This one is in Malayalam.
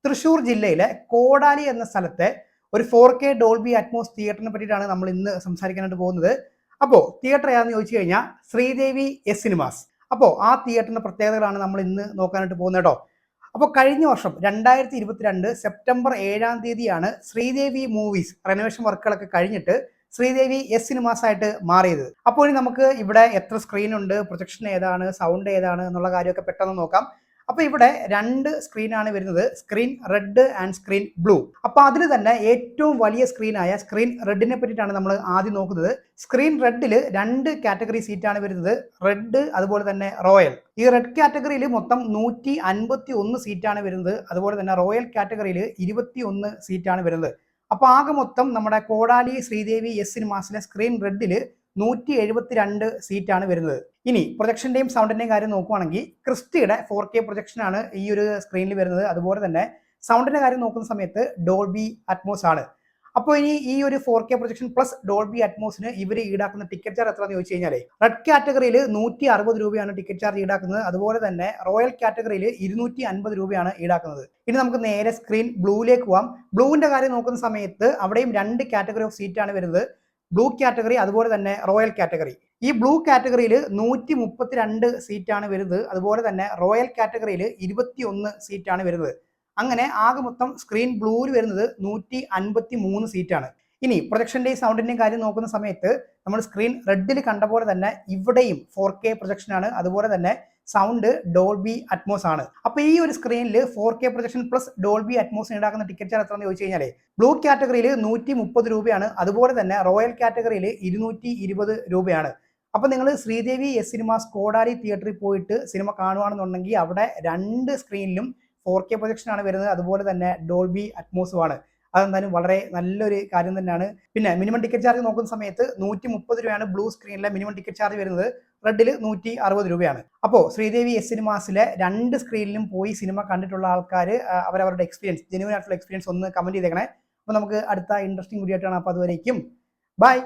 തൃശ്ശൂർ ജില്ലയിലെ കോടാലി എന്ന സ്ഥലത്തെ ഒരു 4K ഡോൾബി അറ്റ്മോസ് തിയേറ്ററിനെ പറ്റിയിട്ടാണ് നമ്മൾ ഇന്ന് സംസാരിക്കാനായിട്ട് പോകുന്നത്. അപ്പോൾ തിയേറ്റർ ഏതാണെന്ന് ചോദിച്ചു കഴിഞ്ഞാൽ ശ്രീദേവി എസ് സിനിമാസ്. അപ്പോൾ ആ തിയേറ്ററിന്റെ പ്രത്യേകതകളാണ് നമ്മൾ ഇന്ന് നോക്കാനായിട്ട് പോകുന്നത് കേട്ടോ. അപ്പോൾ കഴിഞ്ഞ വർഷം 2022 സെപ്റ്റംബർ 7-ാം തീയതിയാണ് ശ്രീദേവി മൂവീസ് റെനോവേഷൻ വർക്കുകളൊക്കെ കഴിഞ്ഞിട്ട് ശ്രീദേവി എസ് സിനിമാസ് ആയിട്ട് മാറിയത്. അപ്പോൾ ഇനി നമുക്ക് ഇവിടെ എത്ര സ്ക്രീൻ ഉണ്ട്, പ്രൊജക്ഷൻ ഏതാണ്, സൗണ്ട് ഏതാണ് എന്നുള്ള കാര്യമൊക്കെ പെട്ടെന്ന് നോക്കാം. അപ്പോൾ ഇവിടെ 2 സ്ക്രീനാണ് വരുന്നത്, screen red and screen blue. അപ്പോൾ അതിൽ തന്നെ ഏറ്റവും വലിയ സ്ക്രീനായ സ്ക്രീൻ റെഡിനെ പറ്റിയിട്ടാണ് നമ്മൾ ആദ്യം നോക്കുന്നത്. സ്ക്രീൻ റെഡിൽ 2 കാറ്റഗറി സീറ്റാണ് വരുന്നത്, റെഡ് അതുപോലെ തന്നെ റോയൽ. ഈ റെഡ് കാറ്റഗറിയിൽ മൊത്തം 151 സീറ്റാണ് വരുന്നത്, അതുപോലെ തന്നെ റോയൽ കാറ്റഗറിയിൽ 21 സീറ്റാണ് വരുന്നത്. അപ്പോൾ ആകെ മൊത്തം നമ്മുടെ കോടാലി ശ്രീദേവി എസ് സിനിമാസിലെ സ്ക്രീൻ റെഡിൽ 172 സീറ്റാണ് വരുന്നത്. ഇനി പ്രൊജക്ഷന്റെയും സൗണ്ടിന്റെയും കാര്യം നോക്കുവാണെങ്കിൽ ക്രിസ്റ്റിയുടെ 4K പ്രൊജക്ഷനാണ് ഈ ഒരു സ്ക്രീനിൽ വരുന്നത്. അതുപോലെ തന്നെ സൗണ്ടിന്റെ കാര്യം നോക്കുന്ന സമയത്ത് ഡോൾബി അറ്റ്മോസ് ആണ്. അപ്പോൾ ഇനി ഈ ഒരു 4K പ്രൊജക്ഷൻ പ്ലസ് ഡോൾബി അറ്റ്മോസിന് ഇവർ ഈടാക്കുന്ന ടിക്കറ്റ് ചാർജ് എത്രയാണെന്ന് ചോദിച്ചു കഴിഞ്ഞാൽ റെഡ് കാറ്റഗറിയിൽ 160 രൂപയാണ് ടിക്കറ്റ് ചാർജ് ഈടാക്കുന്നത്. അതുപോലെ തന്നെ റോയൽ കാറ്റഗറിയിൽ 250 രൂപയാണ് ഈടാക്കുന്നത്. ഇനി നമുക്ക് നേരെ സ്ക്രീൻ ബ്ലൂയിലേക്ക് പോവാം. ബ്ലൂവിന്റെ കാര്യം നോക്കുന്ന സമയത്ത് അവിടെയും 2 കാറ്റഗറി ഓഫ് സീറ്റാണ് വരുന്നത്, ബ്ലൂ കാറ്റഗറി അതുപോലെ തന്നെ റോയൽ കാറ്റഗറി. ഈ ബ്ലൂ കാറ്റഗറിയിൽ 132 സീറ്റാണ് വരുന്നത്, അതുപോലെ തന്നെ റോയൽ കാറ്റഗറിയിൽ 21 സീറ്റാണ് വരുന്നത്. അങ്ങനെ ആകെ മൊത്തം സ്ക്രീൻ ബ്ലൂവിൽ വരുന്നത് 153 സീറ്റാണ്. ഇനി പ്രൊജക്ഷന്റെയും സൗണ്ടിന്റെയും കാര്യം നോക്കുന്ന സമയത്ത് നമ്മൾ സ്ക്രീൻ റെഡിൽ കണ്ട പോലെ തന്നെ ഇവിടെയും 4K പ്രൊജക്ഷൻ ആണ്, അതുപോലെ തന്നെ സൗണ്ട് ഡോൾബി അറ്റ്മോസ് ആണ്. അപ്പൊ ഈ ഒരു സ്ക്രീനിൽ 4K പ്രൊജക്ഷൻ പ്ലസ് ഡോൾബി അറ്റ്മോസിന് ഈടാക്കുന്ന ടിക്കറ്റ് ചാർജ് എത്രയെന്ന് ചോദിച്ചു കഴിഞ്ഞാൽ ബ്ലൂ കാറ്റഗറിയിൽ 130 രൂപയാണ്, അതുപോലെ തന്നെ റോയൽ കാറ്റഗറിയിൽ 220 രൂപയാണ്. അപ്പൊ നിങ്ങൾ ശ്രീദേവി എസ് സിനിമാസ് കോടാലി തിയേറ്ററിൽ പോയിട്ട് സിനിമ കാണുകയാണെന്നുണ്ടെങ്കിൽ അവിടെ 2 സ്ക്രീനിലും 4K പ്രൊജക്ഷൻ ആണ് വരുന്നത്, അതുപോലെ തന്നെ ഡോൾബി അറ്റ്മോസും ആണ്. അതെന്തായാലും വളരെ നല്ലൊരു കാര്യം തന്നെയാണ്. പിന്നെ മിനിമം ടിക്കറ്റ് ചാർജ് നോക്കുന്ന സമയത്ത് 130 രൂപയാണ് ബ്ലൂ സ്ക്രീനിലെ മിനിമം ടിക്കറ്റ് ചാർജ് വരുന്നത്, റെഡിൽ 160 രൂപയാണ്. അപ്പോൾ ശ്രീദേവി എസ് സിനിമാസിലെ 2 സ്ക്രീനിലും പോയി സിനിമ കണ്ടിട്ടുള്ള ആൾക്കാർ അവരവരുടെ എക്സ്പീരിയൻസ്, ജെന്യൂൻ ആയിട്ടുള്ള എക്സ്പീരിയൻസ് ഒന്ന് കമന്റ് ചെയ്തേക്കണേ. അപ്പോൾ നമുക്ക് അടുത്ത ഇൻട്രസ്റ്റിംഗ് വീഡിയോ ആയിട്ടാണ്. അപ്പോൾ അതുവരേക്കും ബൈ.